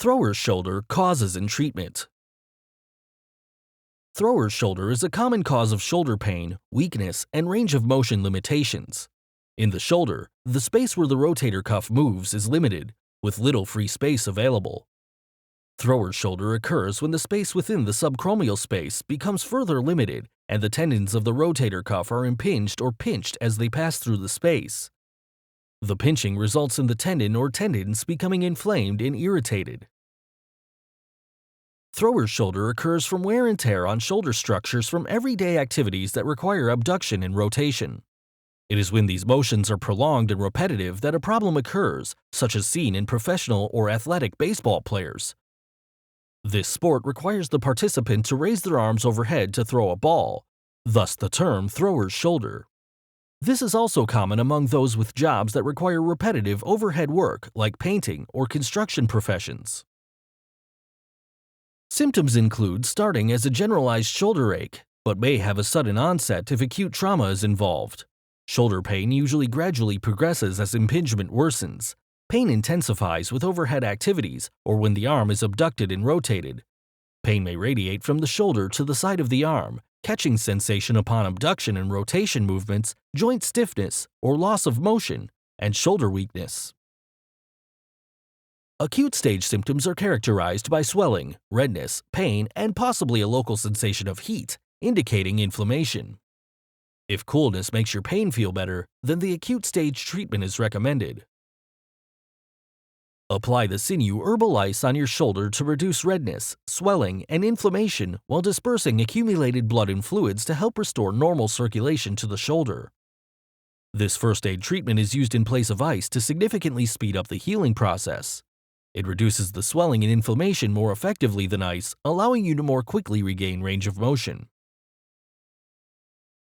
Thrower's shoulder causes and treatment. Thrower's shoulder is a common cause of shoulder pain, weakness, and range of motion limitations. In the shoulder, the space where the rotator cuff moves is limited, with little free space available. Thrower's shoulder occurs when the space within the subacromial space becomes further limited and the tendons of the rotator cuff are impinged or pinched as they pass through the space. The pinching results in the tendon or tendons becoming inflamed and irritated. Thrower's shoulder occurs from wear and tear on shoulder structures from everyday activities that require abduction and rotation. It is when these motions are prolonged and repetitive that a problem occurs, such as seen in professional or athletic baseball players. This sport requires the participant to raise their arms overhead to throw a ball, thus the term thrower's shoulder. This is also common among those with jobs that require repetitive overhead work like painting or construction professions. Symptoms include starting as a generalized shoulder ache, but may have a sudden onset if acute trauma is involved. Shoulder pain usually gradually progresses as impingement worsens. Pain intensifies with overhead activities or when the arm is abducted and rotated. Pain may radiate from the shoulder to the side of the arm, catching sensation upon abduction and rotation movements, joint stiffness or loss of motion, and shoulder weakness. Acute stage symptoms are characterized by swelling, redness, pain, and possibly a local sensation of heat, indicating inflammation. If coolness makes your pain feel better, then the acute stage treatment is recommended. Apply the Sinew Herbal Ice on your shoulder to reduce redness, swelling, and inflammation while dispersing accumulated blood and fluids to help restore normal circulation to the shoulder. This first aid treatment is used in place of ice to significantly speed up the healing process. It reduces the swelling and inflammation more effectively than ice, allowing you to more quickly regain range of motion.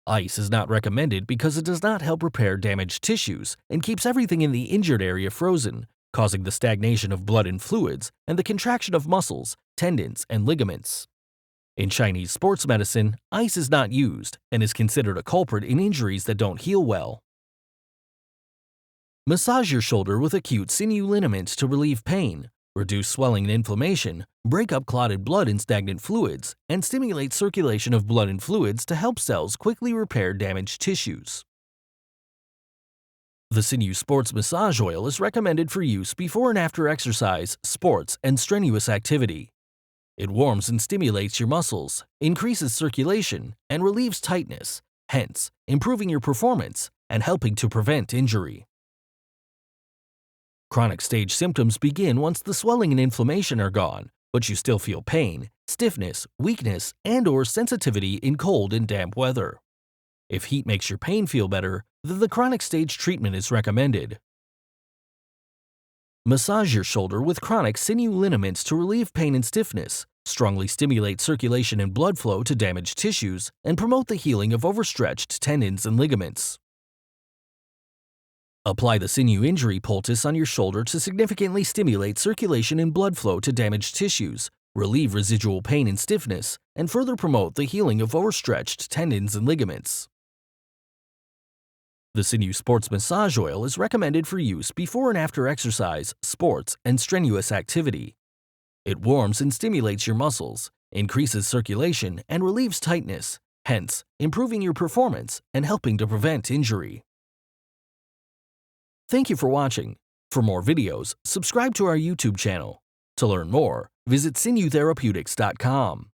Ice is not recommended because it does not help repair damaged tissues and keeps everything in the injured area frozen, causing the stagnation of blood and fluids and the contraction of muscles, tendons, and ligaments. In Chinese sports medicine, ice is not used and is considered a culprit in injuries that don't heal well. Massage your shoulder with Acute Sinew Liniment to relieve pain, reduce swelling and inflammation, break up clotted blood and stagnant fluids, and stimulate circulation of blood and fluids to help cells quickly repair damaged tissues. The Sinew Sports Massage Oil is recommended for use before and after exercise, sports, and strenuous activity. It warms and stimulates your muscles, increases circulation, and relieves tightness, hence improving your performance and helping to prevent injury. Chronic stage symptoms begin once the swelling and inflammation are gone, but you still feel pain, stiffness, weakness, and/or sensitivity in cold and damp weather. If heat makes your pain feel better, then the chronic stage treatment is recommended. Massage your shoulder with Chronic Sinew Liniment to relieve pain and stiffness, strongly stimulate circulation and blood flow to damaged tissues, and promote the healing of overstretched tendons and ligaments. Apply the Sinew Injury Poultice on your shoulder to significantly stimulate circulation and blood flow to damaged tissues, relieve residual pain and stiffness, and further promote the healing of overstretched tendons and ligaments. The Sinew Sports Massage Oil is recommended for use before and after exercise, sports, and strenuous activity. It warms and stimulates your muscles, increases circulation, and relieves tightness, hence improving your performance and helping to prevent injury. Thank you for watching. For more videos, subscribe to our YouTube channel. To learn more, visit sinewtherapeutics.com.